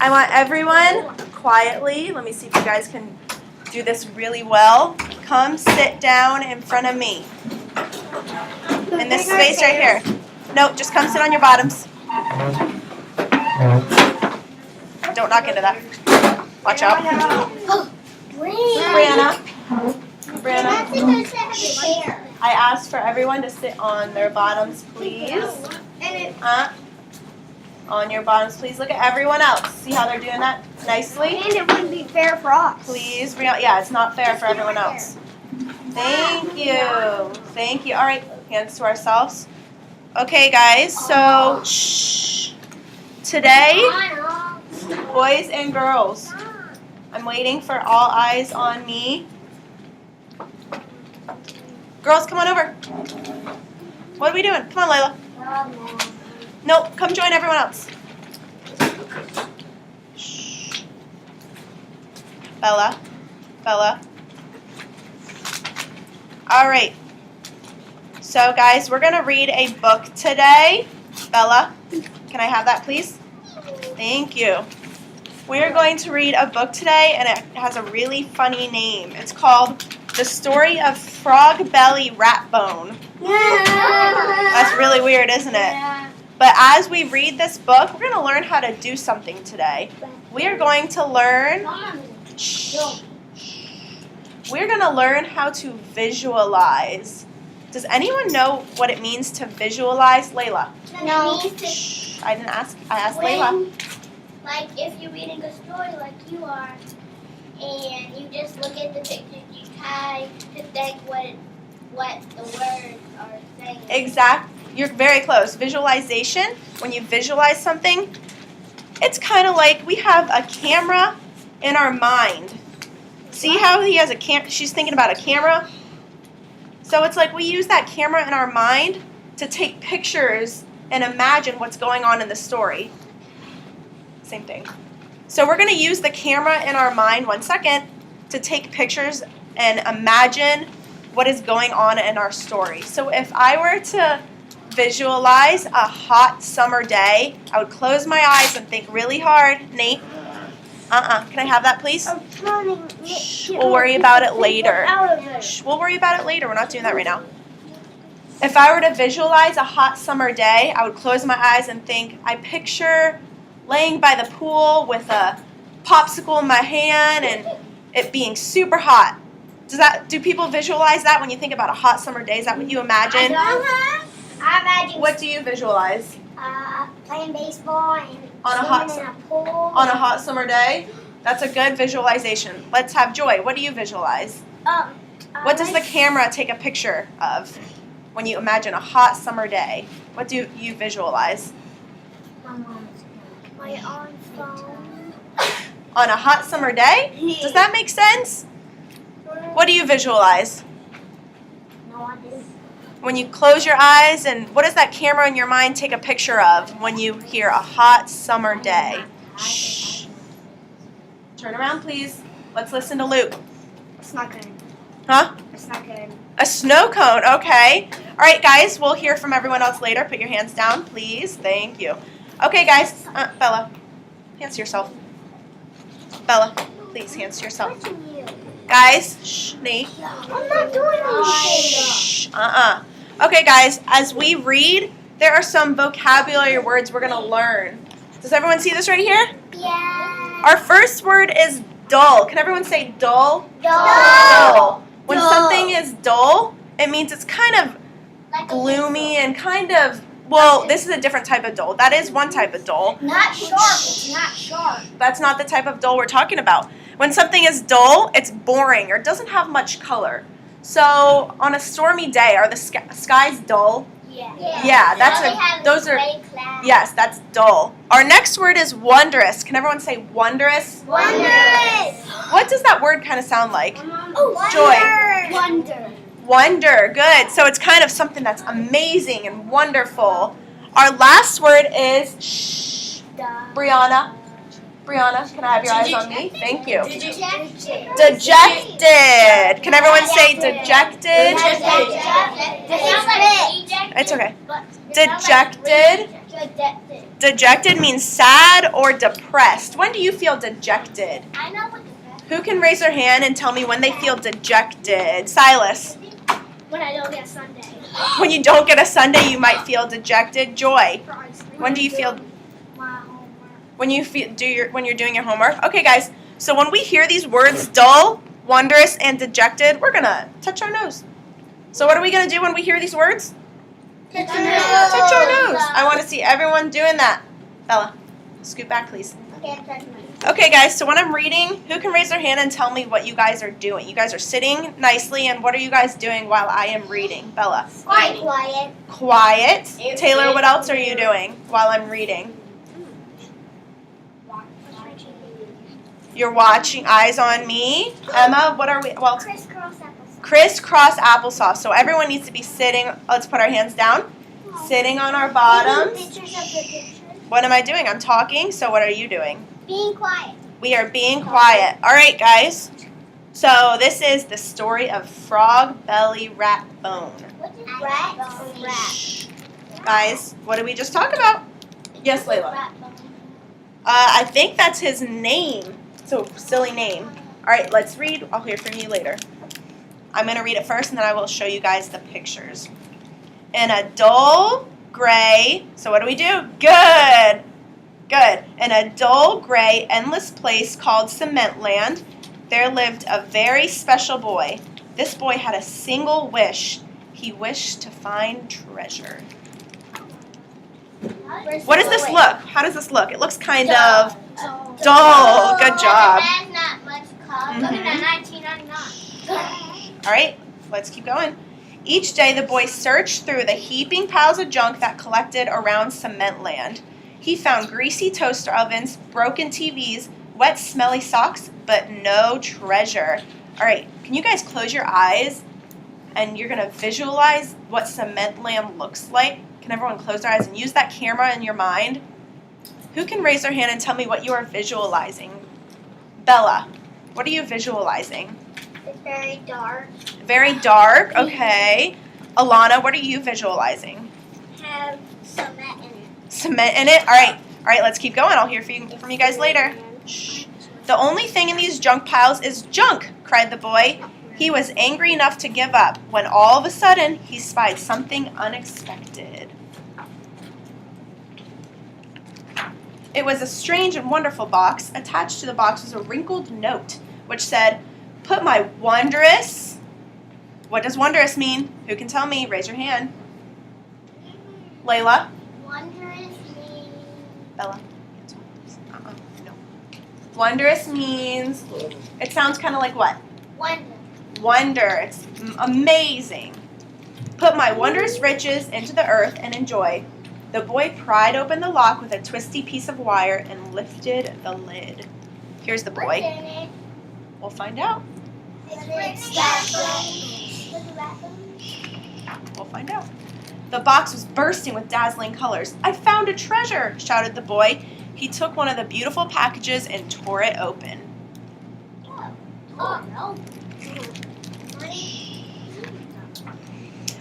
I want everyone quietly, let me see if you guys can do this really well. Come sit down in front of me. In this space right here. No, just come sit on your bottoms. Don't knock into that. Watch out. Brianna. I asked for everyone to sit on their bottoms, please. On your bottoms, please. Look at everyone else. See how they're doing that nicely? And it wouldn't be fair for us. Please, yeah, it's not fair for everyone else. Thank you. Thank you. All right, hands to ourselves. Okay, guys, so shh. Today, boys and girls, I'm waiting for all eyes on me. Girls, come on over. What are we doing? Come on, Layla. Nope, come join everyone else. Shh. Bella. All right. So, guys, we're going to read a book today. Bella, can I have that, please? Thank you. We're going to read a book today, and it has a really funny name. It's called The Story of Frog Belly Ratbone. That's really weird, isn't it? But as we read this book, we're going to learn how to do something today. We are going to learn... We're going to learn how to visualize. Does anyone know what it means to visualize? Layla? No. Shh, I didn't ask. I asked Layla. Like if you're reading a story like you are, and you just look at the pictures, you try to think what the words are saying. Exactly. You're very close. Visualization, when you visualize something, it's kind of like we have a camera in our mind. See how he has a she's thinking about a camera? So it's like we use that camera in our mind to take pictures and imagine what's going on in the story. Same thing. So we're going to use the camera in our mind, 1 second, to take pictures and imagine what is going on in our story. So if I were to visualize a hot summer day, I would close my eyes and think really hard. Nate? Can I have that, please? Shh, we'll worry about it later. Shh, we'll worry about it later. We're not doing that right now. If I were to visualize a hot summer day, I would close my eyes and think, I picture laying by the pool with a popsicle in my hand and it being super hot. Do people visualize that when you think about a hot summer day? Is that what you imagine? I imagine. What do you visualize? Playing baseball and On a hot summer day? That's a good visualization. Let's have Joy. What do you visualize? What does the camera take a picture of when you imagine a hot summer day? What do you visualize? My own phone. On a hot summer day? Does that make sense? What do you visualize? No, I didn't. When you close your eyes, and what does that camera in your mind take a picture of when you hear a hot summer day? Shh. Turn around, please. Let's listen to Luke. A snow cone. Huh? A snow cone. A snow cone, okay. All right, guys, we'll hear from everyone else later. Put your hands down, please. Thank you. Okay, guys. Bella, hands to yourself. Bella, please, hands to yourself. Guys, shh, Nate. I'm not doing it. Shh, Okay, guys, as we read, there are some vocabulary words we're going to learn. Does everyone see this right here? Yeah. Our first word is dull. Can everyone say dull? Dull. When something is dull, it means it's kind of gloomy and kind of, well, this is a different type of dull. That is one type of dull. Not sharp. It's not sharp. That's not the type of dull we're talking about. When something is dull, it's boring or doesn't have much color. So on a stormy day, are the skies dull? Yeah. Yeah, those are, yes, that's dull. Our next word is wondrous. Can everyone say wondrous? Wondrous. What does that word kind of sound like? Joy. Wonder. Wonder, good. So it's kind of something that's amazing and wonderful. Our last word is Brianna. Brianna, can I have your eyes on me? Thank you. Dejected. Dejected. Can everyone say dejected? Dejected. It's okay. Dejected. Dejected means sad or depressed. When do you feel dejected? I know what the best. Who can raise their hand and tell me when they feel dejected? Silas. When I don't get Sunday. When you don't get a Sunday, you might feel dejected. Joy. When do you feel? My homework. When you when you're doing your homework. Okay, guys. So when we hear these words, dull, wondrous, and dejected, we're gonna touch our nose. So what are we gonna do when we hear these words? Touch Touch our nose. I want to see everyone doing that. Bella, scoot back, please. Okay, I'm touching mine. Okay, guys, so when I'm reading, who can raise their hand and tell me what you guys are doing? You guys are sitting nicely, and what are you guys doing while I am reading? Bella. Quiet. Quiet. Taylor, what else are you doing while I'm reading? You're watching Eyes on Me. Emma, what are we? Well, Crisscross applesauce. crisscross applesauce. So everyone needs to be sitting. Let's put our hands down. Sitting on our bottoms. Pictures of the pictures. What am I doing? I'm talking. So what are you doing? Being quiet. We are being quiet. All right, guys. So this is the story of Frog Belly Rat Bone. What is rat? Guys, what did we just talk about? Yes, Layla. Rat bone. I think that's his name. It's a silly name. All right, let's read. I'll hear from you later. I'm going to read it first, and then I will show you guys the pictures. In a dull gray, so what do we do? Good. Good. In a dull gray, endless place called Cement Land, there lived a very special boy. This boy had a single wish. He wished to find treasure. What does this look? How does this look? It looks kind of dull. Good job. It has not much color. Look at that, 1999. All right, let's keep going. Each day, the boy searched through the heaping piles of junk that collected around Cement Land. He found greasy toaster ovens, broken TVs, wet, smelly socks, but no treasure. All right, can you guys close your eyes and you're going to visualize what Cement Land looks like? Can everyone close their eyes and use that camera in your mind? Who can raise their hand and tell me what you are visualizing? Bella, what are you visualizing? It's very dark. Very dark, okay. Alana, what are you visualizing? Have cement in it. Cement in it? All right, let's keep going. I'll hear from you guys later. Shh. The only thing in these junk piles is junk, cried the boy. He was angry enough to give up when all of a sudden he spied something unexpected. It was a strange and wonderful box. Attached to the box was a wrinkled note which said, "Put my wondrous..." What does wondrous mean? Who can tell me? Raise your hand. Layla? Wondrous means Bella? No. Wondrous means, it sounds kind of like what? wonder. Wonder. It's amazing. Put my wondrous riches into the earth and enjoy. The boy pried open the lock with a twisty piece of wire and lifted the lid. Here's the What's boy. in it? We'll find out. It's rat bone. We'll find out. The box was bursting with dazzling colors. "I found a treasure!" shouted the boy. He took one of the beautiful packages and tore it open. Oh no.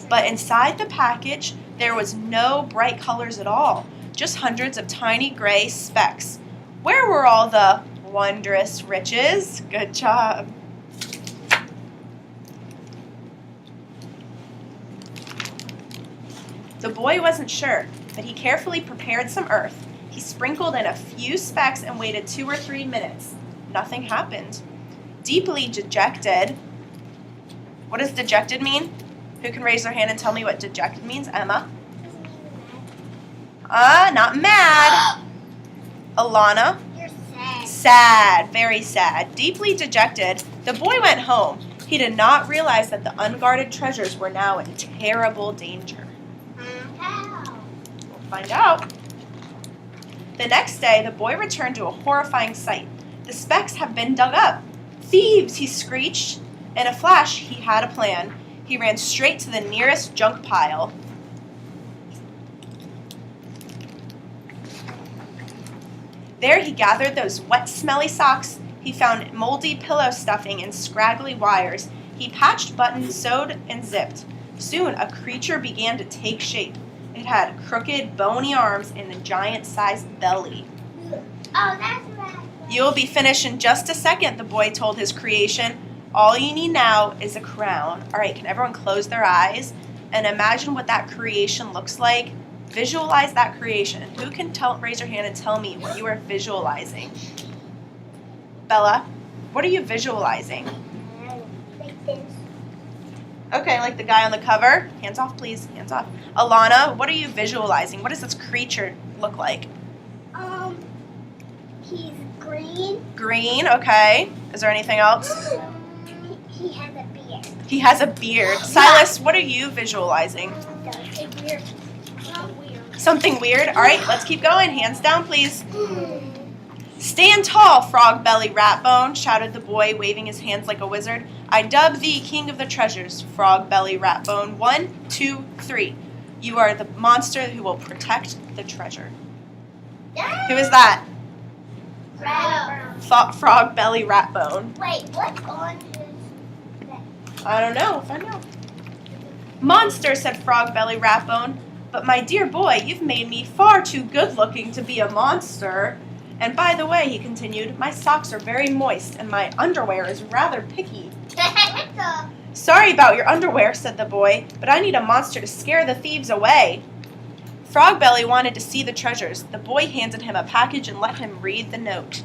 But inside the package, there was no bright colors at all, just hundreds of tiny gray specks. Where were all the wondrous riches? Good job. The boy wasn't sure, but he carefully prepared some earth. He sprinkled in a few specks and waited 2 or 3 minutes. Nothing happened. Deeply dejected. What does dejected mean? Who can raise their hand and tell me what dejected means? Emma? Not mad. Alana? You're sad. Sad, very sad. Deeply dejected, the boy went home. He did not realize that the unguarded treasures were now in terrible danger. How? We'll find out. The next day, the boy returned to a horrifying sight. "The specks have been dug up. Thieves!" he screeched. In a flash, he had a plan. He ran straight to the nearest junk pile. There he gathered those wet, smelly socks. He found moldy pillow stuffing and scraggly wires. He patched buttons, sewed, and zipped. Soon a creature began to take shape. It had crooked, bony arms and a giant-sized belly. Oh, that's right. You'll be finished in just a second, the boy told his creation. All you need now is a crown. All right, can everyone close their eyes and imagine what that creation looks like? Visualize that creation. Who can raise your hand and tell me what you are visualizing? Bella, what are you visualizing? Like this. Okay, like the guy on the cover. Hands off, please. Hands off. Alana, what are you visualizing? What does this creature look like? He's green. Green, okay. Is there anything else? He has a beard. He has a beard. Silas, what are you visualizing? It's weird. Not weird. Something weird? All right, let's keep going. Hands down, please. Stand tall, Frog Belly Ratbone, shouted the boy, waving his hands like a wizard. I dub thee king of the treasures, Frog Belly Ratbone. 1, 2, 3. You are the monster who will protect the treasure. Who is that? Frog Belly Ratbone. Wait, what's on his I don't know. Find out. Monster, said Frog Belly Ratbone. But my dear boy, you've made me far too good looking to be a monster. And by the way, he continued, my socks are very moist and my underwear is rather picky. Sorry about your underwear, said the boy, but I need a monster to scare the thieves away. Frogbelly wanted to see the treasures. The boy handed him a package and let him read the note.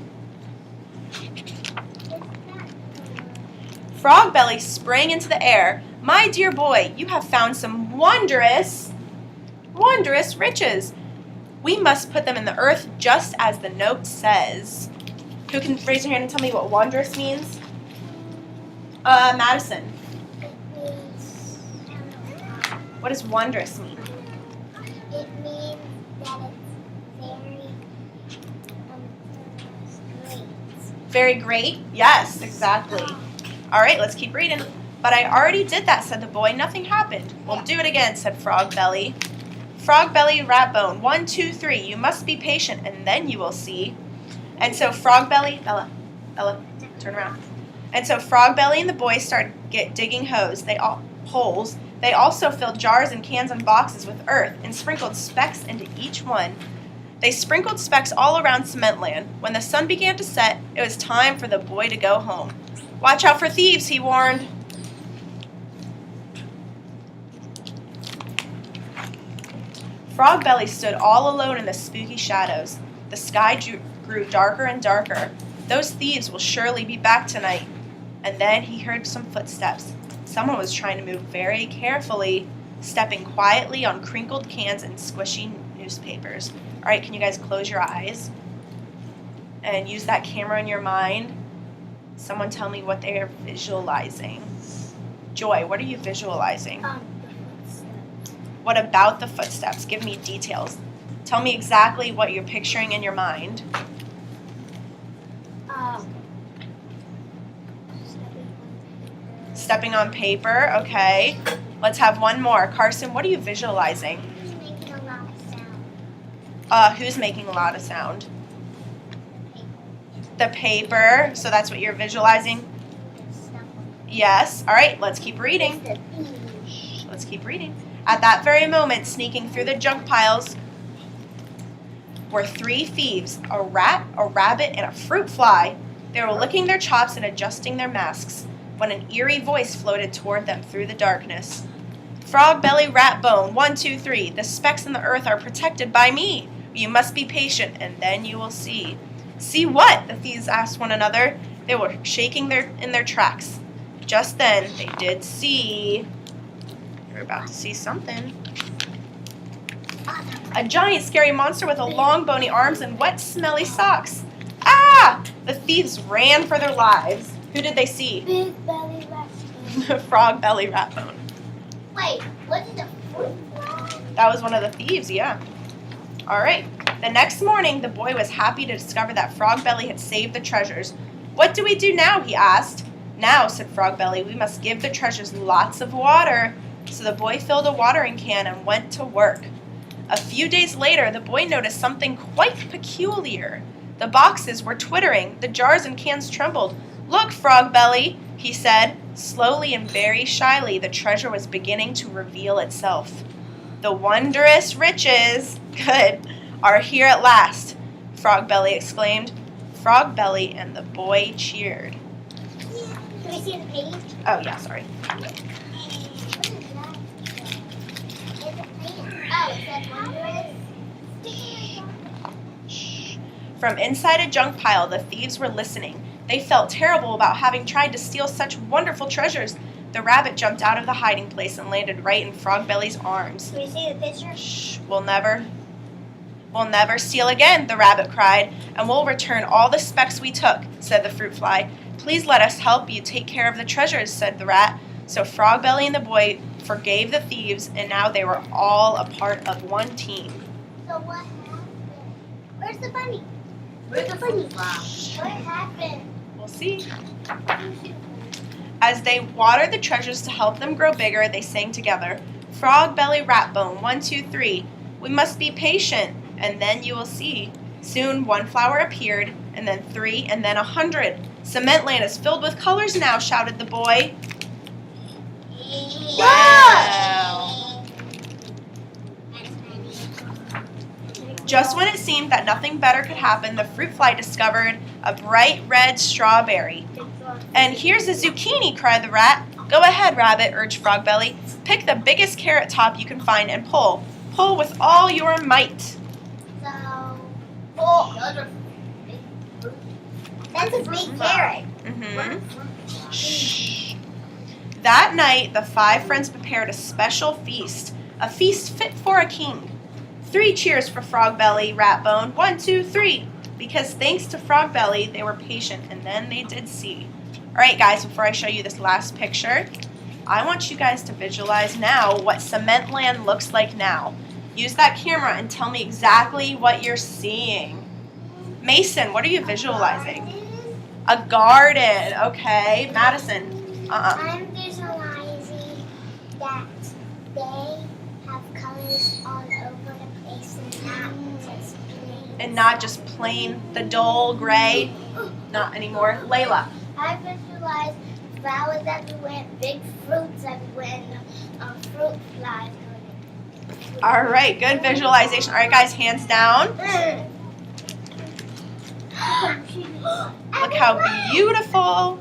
Frogbelly sprang into the air. My dear boy, you have found some wondrous riches. We must put them in the earth just as the note says. Who can raise your hand and tell me what wondrous means? Madison. What does wondrous mean? It means that it's Very great? Yes, exactly. All right, let's keep reading. But I already did that, said the boy. Nothing happened. Well, do it again, said Frogbelly. Frogbelly, Ratbone. 1, 2, 3. You must be patient, and then you will see. And so Frogbelly, Ella, turn around. And so Frogbelly and the boys started digging holes. They also filled jars and cans and boxes with earth and sprinkled specks into each one. They sprinkled specks all around Cementland. When the sun began to set, it was time for the boy to go home. Watch out for thieves, he warned. Frogbelly stood all alone in the spooky shadows. The sky grew darker and darker. Those thieves will surely be back tonight. And then he heard some footsteps. Someone was trying to move very carefully, stepping quietly on crinkled cans and squishy newspapers. All right, can you guys close your eyes and use that camera in your mind? Someone tell me what they are visualizing. Joy, what are you visualizing? What about the footsteps? Give me details. Tell me exactly what you're picturing in your mind. Stepping on paper, okay. Let's have one more. Carson, what are you visualizing? making a lot of sound. Who's making a lot of sound? The paper, so that's what you're visualizing? Yes. All right, let's keep reading. Let's keep reading. At that very moment, sneaking through the junk piles were 3 thieves, a rat, a rabbit, and a fruit fly. They were licking their chops and adjusting their masks when an eerie voice floated toward them through the darkness. Frogbelly, Ratbone, 1, 2, 3. The specks in the earth are protected by me. You must be patient, and then you will see. See what? The thieves asked one another. They were shaking in their tracks. Just then, they did see... You're about to see something. A giant, scary monster with a long, bony arms and wet, smelly socks. Ah! The thieves ran for their lives. Who did they see? Big belly rat. Frogbelly Ratbone. Wait, what is a fruit fly? That was one of the thieves, yeah. All right. The next morning, the boy was happy to discover that Frogbelly had saved the treasures. What do we do now? He asked. Now, said Frogbelly, we must give the treasures lots of water. So the boy filled a watering can and went to work. A few days later, the boy noticed something quite peculiar. The boxes were twittering. The jars and cans trembled. Look, Frogbelly, he said. Slowly and very shyly, the treasure was beginning to reveal itself. The wondrous riches, good, are here at last, Frogbelly exclaimed. Frogbelly and the boy cheered. Can we see the page? Oh, yeah, sorry. What is that? Is it pink? Oh, it said wondrous. From inside a junk pile, the thieves were listening. They felt terrible about having tried to steal such wonderful treasures. The rabbit jumped out of the hiding place and landed right in Frogbelly's arms. Can we see the picture? Shh, we'll never steal again, the rabbit cried, and we'll return all the specks we took, said the fruit fly. Please let us help you take care of the treasures, said the rat. So Frogbelly and the boy forgave the thieves, and now they were all a part of one team. So what happened? Where's the bunny? Where's the bunny? What happened? We'll see. As they watered the treasures to help them grow bigger, they sang together. Frogbelly, Ratbone, 1, 2, 3. We must be patient, and then you will see. Soon 1 flower appeared, and then 3, and then 100. Cementland is filled with colors now, shouted the boy. Wow. Just when it seemed that nothing better could happen, the fruit fly discovered a bright red strawberry. And here's a zucchini, cried the rat. Go ahead, rabbit, urged Frogbelly. Pick the biggest carrot top you can find and pull. Pull with all your might. So, oh, that's a big carrot. Shh. That night, the 5 friends prepared a special feast, a feast fit for a king. 3 cheers for Frogbelly, Ratbone, 1, 2, 3. Because thanks to Frogbelly, they were patient, and then they did see. All right, guys, before I show you this last picture, I want you guys to visualize now what Cementland looks like now. Use that camera and tell me exactly what you're seeing. Mason, what are you visualizing? A garden, okay. Madison, I'm visualizing that they have colors all over the place and not just plain the dull gray, not anymore. Layla. I visualize flowers everywhere, big fruits everywhere, and fruit flies. All right, good visualization. All right, guys, hands down. Look how beautiful.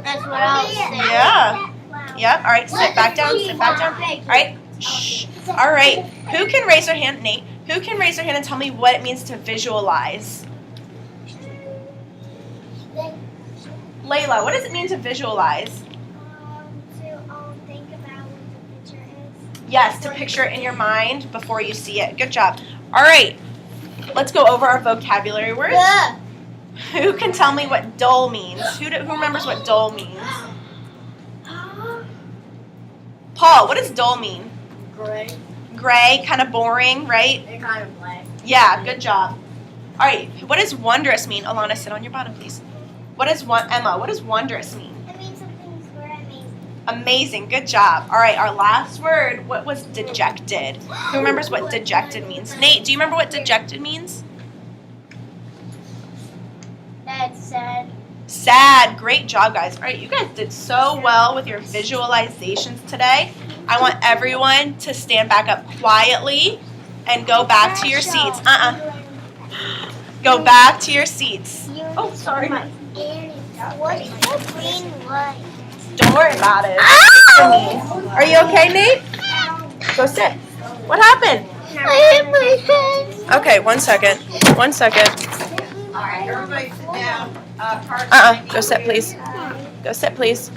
That's what I was saying. Yeah. Yep. All right, sit back down. Sit back down. All right. Shh. All right. Who can raise their hand? Nate. Who can raise their hand and tell me what it means to visualize? Layla, what does it mean to visualize? To think about what the picture is. Yes, to picture it in your mind before you see it. Good job. All right. Let's go over our vocabulary words. Who can tell me what dull means? Who remembers what dull means? Paul, what does dull mean? Gray. Gray, kind of boring, right? They're kind of black. Yeah, good job. All right, what does wondrous mean? Alana, sit on your bottom, please. Emma, what does wondrous mean? It means something's very amazing. Amazing, good job. All right, our last word, what was dejected? Who remembers what dejected means? Nate, do you remember what dejected means? That's sad. Sad, great job, guys. All right, you guys did so well with your visualizations today. I want everyone to stand back up quietly and go back to your seats. Go back to your seats. Oh, sorry. What is the green light? Don't worry about it. It's for me. Are you okay, Nate? Go sit. What happened? I hit my head. Okay, 1 second. 1 second. All right, everybody sit down. Go sit, please. Go sit, please.